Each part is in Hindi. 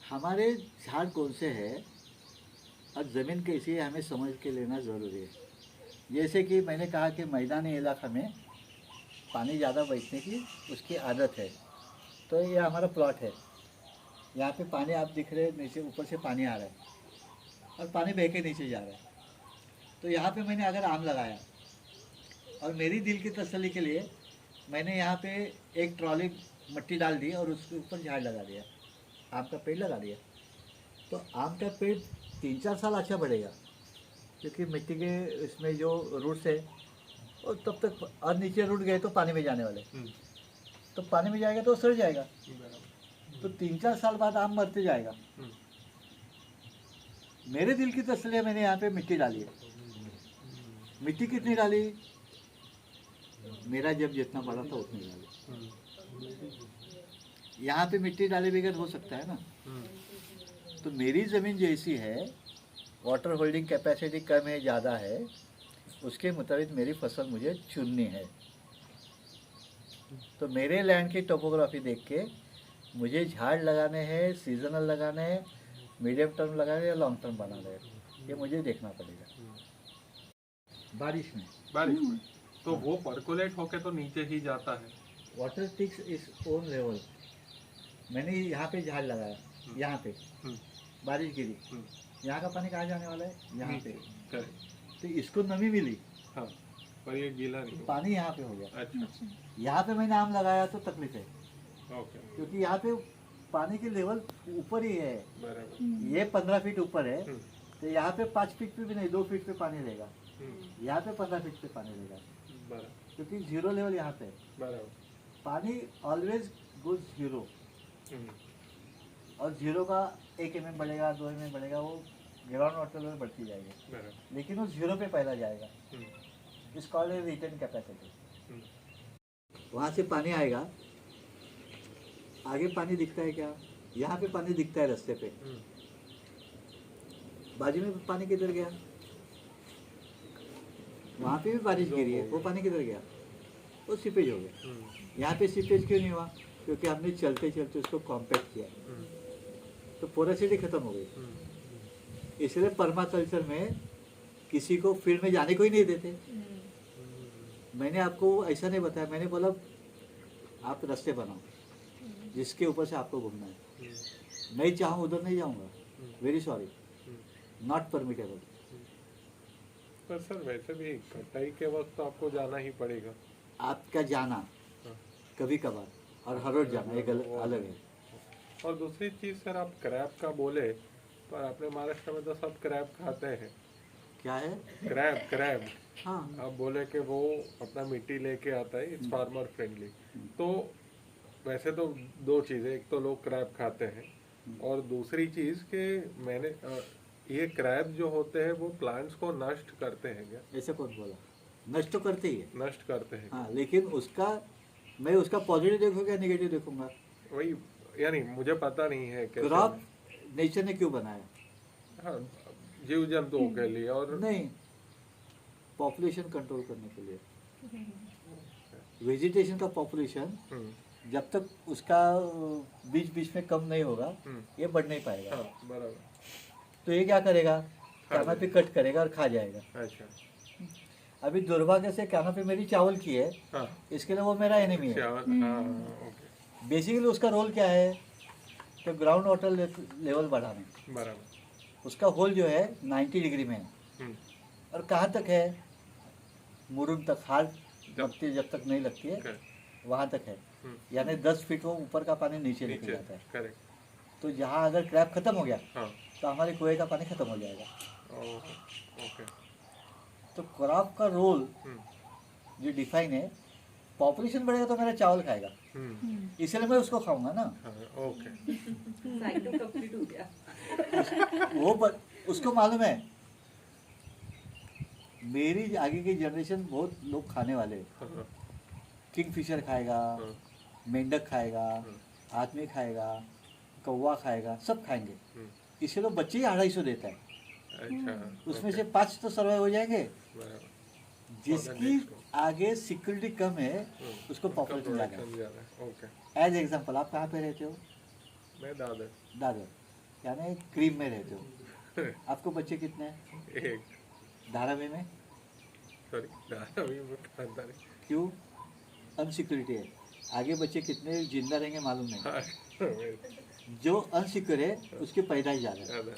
हमारे झाड़ कौन से है और ज़मीन कैसी है हमें समझ के लेना ज़रूरी है। जैसे कि मैंने कहा कि मैदानी इलाका में पानी ज़्यादा बचने की उसकी आदत है। तो ये हमारा प्लॉट है, यहाँ पे पानी आप दिख रहे हैं, नीचे ऊपर से पानी आ रहा है और पानी बह के नीचे जा रहा है। तो यहाँ पे मैंने अगर आम लगाया और मेरी दिल की तसल्ली के लिए मैंने यहाँ पे एक ट्रॉली मिट्टी डाल दी और उसके ऊपर झाड़ लगा दिया, आम का पेड़ लगा दिया, तो आम का पेड़ 3-4 साल अच्छा बढ़ेगा, क्योंकि मिट्टी के इसमें जो रूट्स है और तब तक और नीचे रूट गए तो पानी में जाने वाले, तो पानी में जाएगा तो सड़ जाएगा, तो 3-4 साल बाद आम मरते जाएगा। मेरे दिल की तसल्ली मैंने यहाँ पे मिट्टी डाली है। मिट्टी कितनी डाली? मेरा जब जितना बड़ा था उतनी डाली। यहाँ पे मिट्टी डाले बगैर हो सकता है ना? तो मेरी ज़मीन जैसी है, वाटर होल्डिंग कैपेसिटी कम है ज़्यादा है, उसके मुताबिक मेरी फसल मुझे चुननी है। तो मेरे लैंड की टोपोग्राफी देख के मुझे झाड़ लगाने हैं, सीजनल लगाने हैं, मीडियम टर्म लगाने हैं या लॉन्ग टर्म बनाने हैं, ये मुझे देखना पड़ेगा। बारिश में तो वो परकोलेट होके तो नीचे ही जाता है। Water takes its own level. मैंने यहाँ पे झाड़ लगाया, यहाँ पे बारिश गिरी, यहाँ का पानी कहाँ जाने वाला है? यहाँ पे। तो इसको नमी मिली, हाँ, पर ये गीला नहीं, पानी यहाँ पे हो गया। अच्छा, यहाँ पे मैंने आम लगाया तो तकलीफ है, ओके, क्योंकि यहाँ पे पानी की लेवल ऊपर ही है, बराबर। ये 15 फीट ऊपर है, तो यहाँ पे 5 फीट पे भी नहीं, 2 फीट पे पानी रहेगा, यहाँ पे 15 फीट पे पानी रहेगा, बराबर, क्योंकि जीरो लेवल यहाँ पे है। बराबर। पानी ऑलवेज गोज जीरो, और जीरो का 1 mm बढ़ेगा, 2 mm बढ़ेगा, वो ग्राउंड वाटर लेवल बढ़ती जाएगी, लेकिन वो जीरो पे पहला जाएगा। इस कॉल्ड है रिटर्न कैपेसिटी। वहाँ से पानी आएगा, आगे पानी दिखता है क्या? यहाँ पे पानी दिखता है रास्ते पे, बाजू में पानी किधर गया? वहाँ पे भी बारिश गिरी है, वो पानी किधर गया? वो सीपेज हो गया। यहाँ पे सीपेज क्यों नहीं हुआ? क्योंकि हमने चलते चलते उसको कॉम्पैक्ट किया, तो पोरोसिटी खत्म हो गई। इसलिए पर्माकल्चर में किसी को फील्ड में जाने को ही नहीं देते। मैंने आपको ऐसा नहीं बताया, मैंने बोला आप रास्ते बनाओ जिसके ऊपर से आपको घूमना है। मैं चाहूँ उधर नहीं जाऊँगा, वेरी सॉरी, नॉट परमिटेबल। पर सर वैसे भी कटाई के वक्त तो आपको जाना ही पड़ेगा। आपका जाना कभी कभार और हर रोज जाना एक अलग है। और दूसरी चीज़ सर, आप क्रैब का बोले, पर अपने महाराष्ट्र में तो सब क्रैब खाते हैं। क्या है? क्रैब। हाँ, आप बोले कि वो अपना मिट्टी लेके आता है, इट्स फार्मर फ्रेंडली। तो वैसे तो दो चीज़ें, एक तो लोग क्रैब खाते हैं, और दूसरी चीज़ कि मैंने ये क्रैब जो होते हैं वो प्लांट्स को नष्ट करते हैं क्या? ऐसे कौन बोला? नष्ट तो करते ही है। नष्ट करते हैं। हाँ, लेकिन उसका मैं उसका पॉजिटिव देखूंगा या नेगेटिव देखूंगा? वही, यानी मुझे पता नहीं है कैसे। क्रॉप नेचर ने क्यों बनाया? हाँ, जीव जंतुओं के लिए, और नहीं, पॉपुलेशन कंट्रोल करने के लिए। वेजिटेशन का पॉपुलेशन जब तक उसका बीच बीच में कम नहीं होगा ये बढ़ नहीं पाएगा। हाँ, बराबर। तो ये क्या करेगा? कैनोपी कट करेगा और खा जाएगा। अच्छा, अभी दुर्भाग्य से कैनोपी मेरी चावल की है, हाँ, इसके लिए वो मेरा एनिमी है। हाँ, ओके, बेसिकली उसका रोल क्या है? तो ग्राउंड वाटर लेवल बढ़ाना। बराबर। उसका होल जो है 90 डिग्री में है, और कहाँ तक है? मुरुन तक, हार्ड मक्ती जब तक नहीं लगती है वहाँ तक है, यानी 10 फीट वो ऊपर का पानी नीचे निकल जाता है। करेक्ट। तो जहाँ अगर क्रैप खत्म हो गया हाँ, तो हमारे कुएं का पानी खत्म हो जाएगा। ओके। तो क्रॉप का रोल जो डिफाइन है, पॉपुलेशन बढ़ेगा तो मेरा चावल खाएगा, इसलिए मैं उसको खाऊंगा ना। ओके, साइकिल कंप्लीट हो गया। वो उसको मालूम है मेरी आगे की जनरेशन बहुत लोग खाने वाले हैं। किंगफिशर खाएगा, मेंढक खाएगा, आदमी खाएगा, कौवा खाएगा, सब खाएंगे। इसलिए तो बच्चे ही 250 देता है। अच्छा, उसमें से 5 तो सर्वाइव हो जाएंगे। बराबर। जिसकी आगे सिक्योरिटी कम है उसको पॉपुलेशन ज़्यादा है। ओके। एज एग्जाम्पल, आप कहाँ पे रहते हो? मैं दादर। दादर। यानी क्रीम में रहते हो। आपको बच्चे कितने हैं? एक धारावी में? सॉरी धारावी में खाता नहीं। क्यों? अनसिक्योरिटी है। आगे बच्चे कितने जिंदा रहेंगे मालूम नहीं। हाँ, जो अनसिक्योर है उसकी पैदाइश ज़्यादा है। ज्यादा है।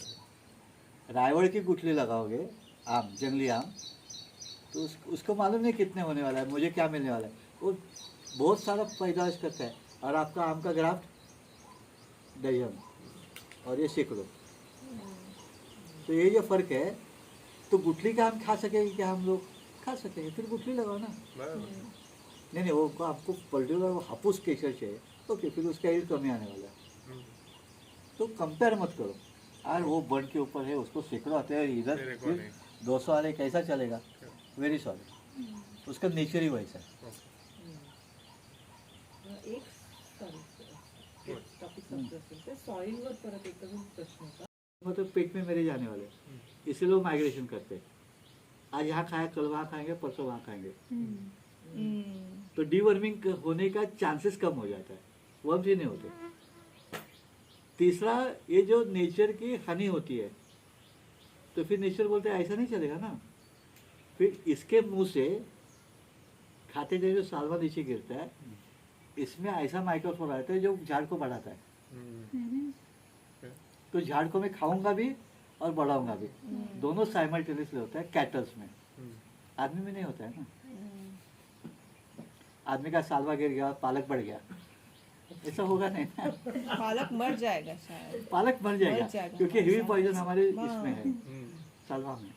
रायवड़ की गुठली लगाओगे, आम, जंगली आम, तो उसको मालूम नहीं कितने होने वाला है, मुझे क्या मिलने वाला है। वो बहुत सारा पैदाइश करता है। और आपका आम का ग्राफ्ट दर्जन और ये सैकड़ों। तो ये जो फर्क है, तो गुठली का आम खा सकेंगे क्या हम लोग? खा सकेंगे, फिर गुठली लगाओ ना। नहीं वो आपको पर्टिकुलर हापुस केसर चाहिए, ओके, फिर उसका यील्ड कमी आने वाला है। तो कंपेयर मत करो। यार वो बर्ड के ऊपर है, उसको सैकड़ों आते हैं, इधर मेरे को फिर नहीं। 200 आ रहे, कैसा चलेगा? वेरी सॉरी, उसका नेचर ही वैसा है। एक टॉपिक समजते सॉइलवर परत एक अजून प्रश्न होता. मतलब पेट में मेरे जाने वाले, इसलिए लोग माइग्रेशन करते हैं। आज यहाँ खाया, कल वहाँ खाएंगे, परसों वहाँ खाएंगे, तो डीवर्मिंग होने का चांसेस कम हो जाता है, वर्म्स ही नहीं होते। तीसरा, ये जो नेचर की हानि होती है, तो फिर नेचर बोलते हैं ऐसा नहीं चलेगा ना। फिर इसके मुंह से खाते जो सालवा नीचे गिरता है, इसमें ऐसा माइक्रोफोन आता है जो झाड़ को बढ़ाता है। तो झाड़ को मैं खाऊंगा भी और बढ़ाऊंगा भी, दोनों साइमल्टेनियसली होता है कैटल्स में। आदमी में नहीं होता है ना। आदमी का सालवा गिर गया, पालक बढ़ गया, ऐसा होगा नहीं ना। पालक मर जाएगा शायद, पालक मर जाएगा, मर जाएगा, क्योंकि हेवी पॉइजन हमारे हाँ। इसमें है, सालवा में।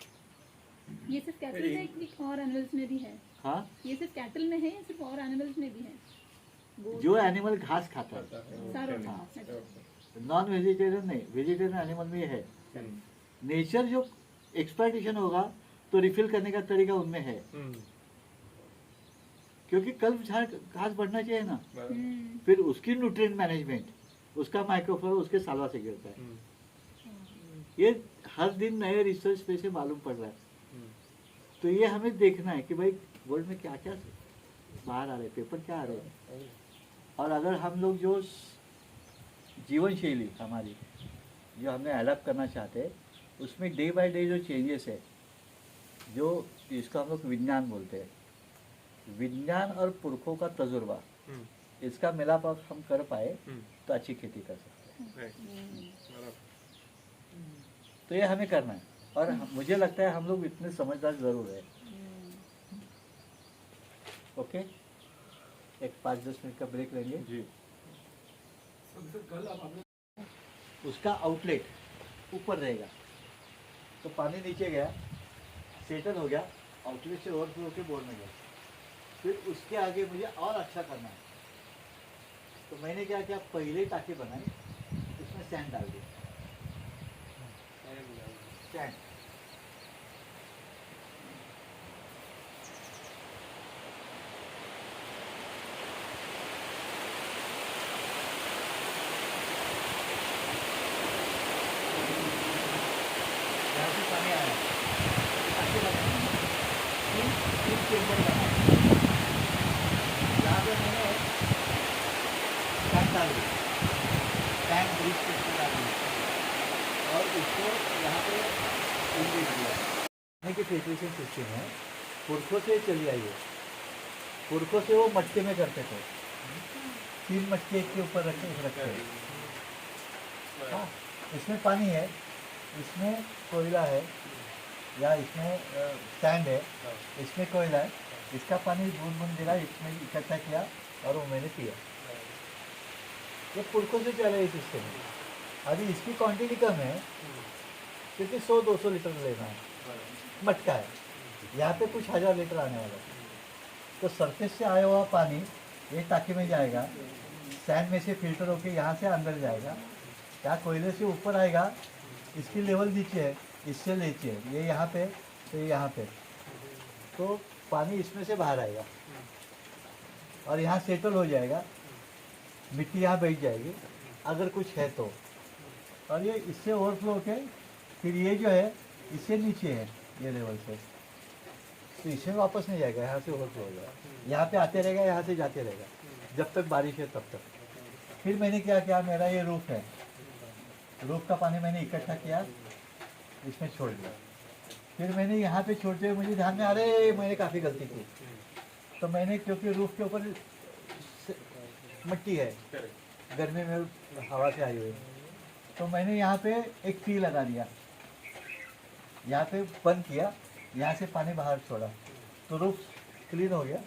ये सिर्फ कैटल में है कि और एनिमल्स में भी है? हाँ, ये सिर्फ कैटल में है या सिर्फ और एनिमल्स में भी है? जो एनिमल घास खाता है, सारों में? हाँ। अच्छा। नॉन वेजिटेरियन नहीं, वेजिटेरियन एनिमल में है। नेचर जो एक्सप्लॉइटेशन होगा तो रिफिल करने का तरीका उनमें है, क्योंकि कल झाड़ घास बढ़ना चाहिए ना। फिर उसकी न्यूट्रिएंट मैनेजमेंट, उसका माइक्रोफ्लोरा उसके सालवा से गिरता है। ये हर दिन नए रिसर्च पे से मालूम पड़ रहा है। तो ये हमें देखना है कि भाई वर्ल्ड में क्या क्या बाहर आ रहे, पेपर क्या आ रहे हैं। और अगर हम लोग जो जीवन शैली हमारी जो हमने अडॉप्ट करना चाहते हैं, उसमें डे बाय डे जो चेंजेस है, जो इसको हम लोग विज्ञान बोलते हैं, विज्ञान और पुरखों का तजुर्बा, इसका मिलाप अगर हम कर पाए तो अच्छी खेती कर सकते हैं। तो ये हमें करना है, और मुझे लगता है हम लोग इतने समझदार जरूर है। ओके, एक 5-10 मिनट का ब्रेक लेंगे जी। उसका आउटलेट ऊपर रहेगा, तो पानी नीचे गया, सेटल हो गया, आउटलेट से ओवरफ्लो के बोर्ड में गया। फिर उसके आगे मुझे और अच्छा करना है, तो मैंने क्या किया, पहले टाँकी बनाई, उसमें सैंड डाल दिया। सैंड यहाँ से पानी आया, टाँकी बनाई, तीन चेम्बर बनाए, यहाँ पे मैंने टैंक डाल दिया, टैंक ब्रिज सिस्टम डाल दिया, और उसको यहाँ पे इंग्लिश दिया। पानी की फिल्ट्रेशन सिस्टम है, पुरखों से चली आई है। पुरखों से वो मटके में करते थे, 3 मटके एक के ऊपर रखते हैं। हाँ, इसमें पानी है, इसमें कोयला है, या इसमें सैंड है, इसमें कोयला है, इसका पानी बूंद बूंद गिरा, इसमें इकट्ठा किया और वो मैंने पिया। ये पुरखों से चला ये सिस्टम। अभी इसकी क्वांटिटी कम है, क्योंकि 100-200 लीटर लेना है, मटका है, यहाँ पे कुछ 1000 लीटर आने वाला है। तो सरफेस से आया हुआ पानी ये टाँकी में जाएगा, सैंड में से फिल्टर होके यहाँ से अंदर जाएगा, या कोयले से ऊपर आएगा, इसकी लेवल नीचे है, इससे नीचे है, ये यहाँ पे, तो ये यहाँ पे, तो पानी इसमें से बाहर आएगा और यहाँ सेटल हो जाएगा, मिट्टी यहाँ बैठ जाएगी अगर कुछ है तो, और ये इससे ओवरफ्लो होके फिर ये जो है इससे नीचे है, ये लेवल से, तो इसमें वापस नहीं जाएगा, यहाँ से ओवरफ्लो हो जाएगा, यहाँ पे आते रहेगा, यहाँ से जाते रहेगा, जब तक बारिश है तब तक। फिर मैंने क्या किया, मेरा ये रूफ है, रूफ का पानी मैंने इकट्ठा किया, इसमें छोड़ दिया। फिर मैंने यहाँ पे छोड़ते हुए मुझे ध्यान में, अरे मैंने काफ़ी गलती की। तो मैंने, क्योंकि रूफ के ऊपर मिट्टी है, गर्मी में हवा से आई हुई, तो मैंने यहाँ पे एक टी लगा दिया, यहाँ पे बंद किया, यहाँ से पानी बाहर छोड़ा, तो रूफ क्लीन हो गया।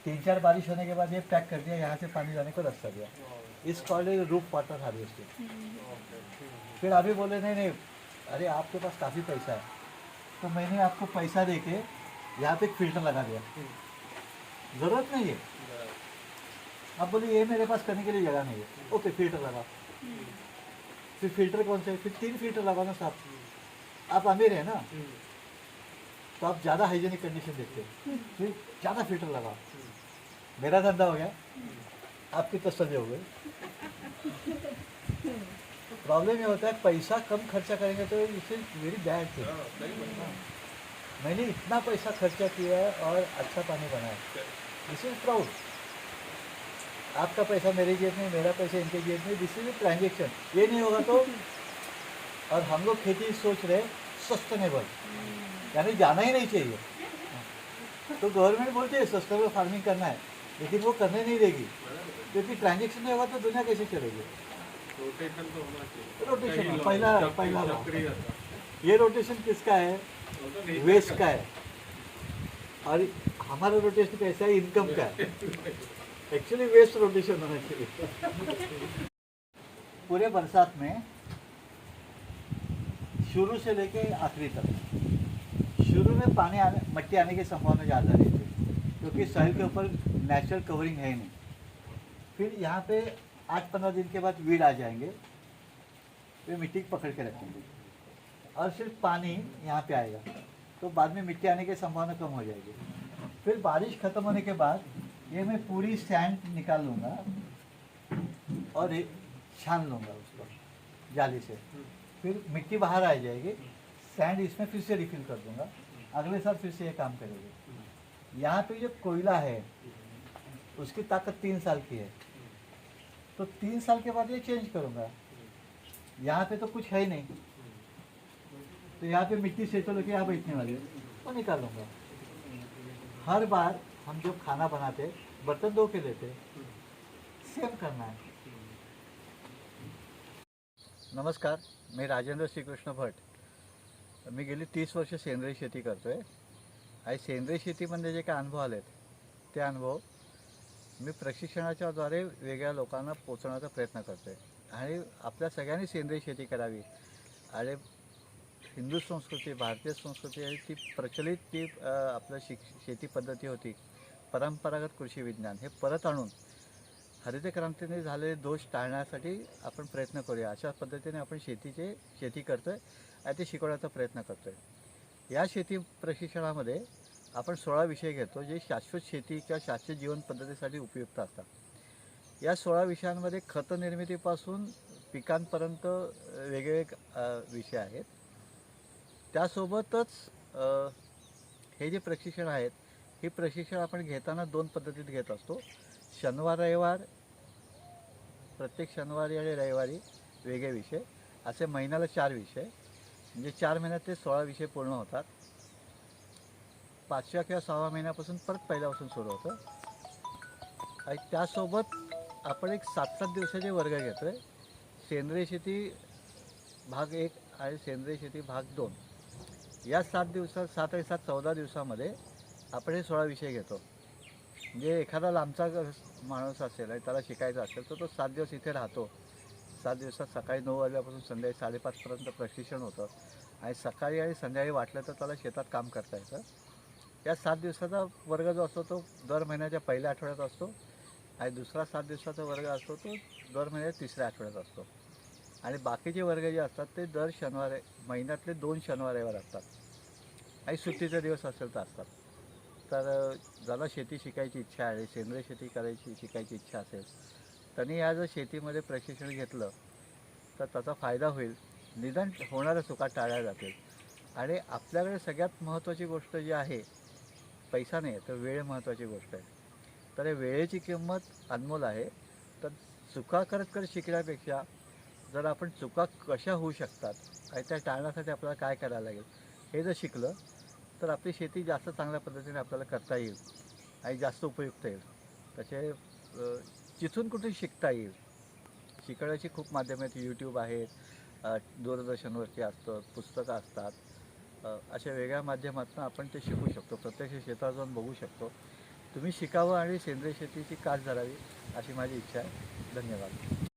3-4 बारिश होने के बाद ये पैक कर दिया, यहाँ से पानी जाने को रास्ता दिया। इस कॉलेज रूफ वाटर हार्वेस्टिंग। फिर अभी बोले नहीं नहीं, अरे आपके पास काफ़ी पैसा है, तो मैंने आपको पैसा दे के यहाँ पे एक फिल्टर लगा दिया, ज़रूरत नहीं है। अब बोले ये मेरे पास करने के लिए जगह नहीं है, ओके फिल्टर लगा। फिर फिल्टर कौन से, फिर 3 फिल्टर लगाओ ना साहब, आप अमीर है ना, तो आप ज़्यादा हाइजीनिक कंडीशन देखते हैं, फिर ज़्यादा फिल्टर लगाओ। मेरा धंधा हो गया, आपकी तसल्ली हो गई। प्रॉब्लम ये होता है पैसा कम खर्चा करेंगे तो इसे वेरी बैड थिंग। मैंने इतना पैसा खर्चा किया है और अच्छा पानी बनाया, दिस इज प्राउड। आपका पैसा मेरे जेब में, मेरा पैसा इनके जेब में, दिस इज ट्रांजेक्शन। ये नहीं होगा तो, और हम लोग खेती सोच रहे सस्टेनेबल, यानी जाना ही नहीं चाहिए। तो गवर्नमेंट बोलती है सस्टेनेबल फार्मिंग करना है, लेकिन वो करने नहीं देगी, क्योंकि ट्रांजेक्शन नहीं होगा तो दुनिया कैसे चलेगी। रोटेशन तो होना चाहिए। रोटेशन कई पहला चक्री- पहला चक्री रहता। ये रोटेशन किसका है, वो तो नहीं वेस्ट का है, और हमारा रोटेशन कैसा है, इनकम का है। एक्चुअली वेस्ट रोटेशन होना चाहिए। पूरे बरसात में शुरू से लेके आखिरी तक, शुरू में पानी आने, मट्टी आने की संभावना ज़्यादा रहती है, क्योंकि सॉइल के ऊपर नेचुरल कवरिंग है ही नहीं। फिर यहाँ पे 8-15 दिन के बाद वीड आ जाएंगे, वे मिट्टी को पकड़ के रखेंगे, और सिर्फ पानी यहाँ पे आएगा, तो बाद में मिट्टी आने की संभावना कम हो जाएगी। फिर बारिश ख़त्म होने के बाद ये मैं पूरी सैंड निकाल लूँगा और छान लूँगा उसको जाली से, फिर मिट्टी बाहर आ जाएगी, सैंड इसमें फिर से रिफिल कर दूँगा, अगले साल फिर से ये काम करेगी। यहाँ पे जो कोयला है उसकी ताकत 3 साल की है, तो 3 साल के बाद ये चेंज करूँगा। यहाँ पे तो कुछ है ही नहीं, तो यहाँ पे मिट्टी से चलो कि यहाँ बैठने वाली है, वो निकालूंगा। हर बार हम जब खाना बनाते बर्तन धो के लेते, सेम करना है। नमस्कार, मी राजेंद्र श्रीकृष्ण भट. मी गेली 30 वर्ष सेंद्रिय शेती करतोय आणि सेंद्रिय शेतीमध्ये जे काय अनुभव आलेत ते अनुभव मी प्रशिक्षणाच्या द्वारे वेगळ्या लोकांना पोचवण्याचा प्रयत्न करतोय. आणि आपल्या सगळ्यांनी सेंद्रिय शेती करावी आणि हिंदू संस्कृती, भारतीय संस्कृती आणि ती प्रचलित ती आपलं शेती पद्धती होती, परंपरागत कृषी विज्ञान हे परत आणून हरित क्रांतीने झालेले दोष टाळण्यासाठी आपण प्रयत्न करूया. अशा पद्धतीने आपण शेती करतोय आणि ते शिकवण्याचा प्रयत्न करतोय. या शेती प्रशिक्षणामध्ये आपण 16 विषय घेतो जे शाश्वत शेती किंवा शाश्वत जीवन पद्धतीसाठी उपयुक्त असतात. या 16 विषयांमध्ये खत निर्मितीपासून पिकांपर्यंत वेगवेगळे विषय आहेत. त्यासोबतच हे जे प्रशिक्षण आहेत हे प्रशिक्षण आपण घेताना 2 पद्धतीत घेत असतो. शनिवार रविवार, प्रत्येक शनिवारी आणि रविवारी वेगळे विषय, असे महिन्याला 4 विषय, म्हणजे 4 महिन्यात ते 16 विषय पूर्ण होतात. 5व्या किंवा 6व्या महिन्यापासून परत पहिल्यापासून सुरू होतं. आणि त्यासोबत आपण एक 7-7 दिवसाचे वर्ग घेतो आहे. सेंद्रिय शेती भाग 1 आणि सेंद्रिय शेती भाग 2. या 7 दिवसात 7 आणि 7 14 दिवसामध्ये आपण हे 16 विषय घेतो. म्हणजे एखादा लांबचा माणूस असेल आणि त्याला शिकायचं असेल तर तो 7 दिवस इथे राहतो. 7 दिवसात सकाळी 9 वाजल्यापासून संध्याकाळी 5:30पर्यंत प्रशिक्षण होतं आणि सकाळी आणि संध्याकाळी वाटलं तर त्याला शेतात काम करता येतं. या 7 दिवसाचा वर्ग जो असतो तो दर महिन्याच्या पहिल्या आठवड्यात असतो आणि दुसरा 7 दिवसाचा वर्ग असतो तो दर महिन्याच्या 3ऱ्या आठवड्यात असतो. आणि बाकीचे वर्ग जे असतात ते दर शनिवार, महिन्यातले 2 शनिवार रविवार असतात आणि सुट्टीचे दिवस असेल तर असतात. तर ज्याला शेती शिकायची इच्छा आहे, सेंद्रिय शेती शिकायची इच्छा असेल त्यांनी या जर शेतीमध्ये प्रशिक्षण घेतलं तर त्याचा फायदा होईल. निदान होणाऱ्या चुका टाळल्या जातील. आणि आपल्याकडे सगळ्यात महत्त्वाची गोष्ट जी आहे, पैसा नाही तर वेळ महत्त्वाची गोष्ट आहे. तर वेळेची किंमत अनमोल आहे. तर चुका करत शिकण्यापेक्षा जर आपण चुका कशा होऊ शकतात काही त्या टाळण्यासाठी आपल्याला काय करायला लागेल हे जर शिकलं तर आपली शेती जास्त चांगल्या पद्धतीने आपल्याला करता येईल आणि जास्त उपयुक्त येईल. त्याचे जिथून कुठे शिकता येईल. शिकण्याची खूप माध्यमं आहेत, यूट्यूब आहेत, दूरदर्शनवरती असतं, पुस्तकं असतात. अशा वेगळ्या माध्यमातून आपण ते शिकू शकतो, प्रत्यक्ष शेतात जाऊन बघू शकतो. तुम्ही शिकावं आणि सेंद्रिय शेतीची कास धरावी अशी माझी इच्छा आहे. धन्यवाद.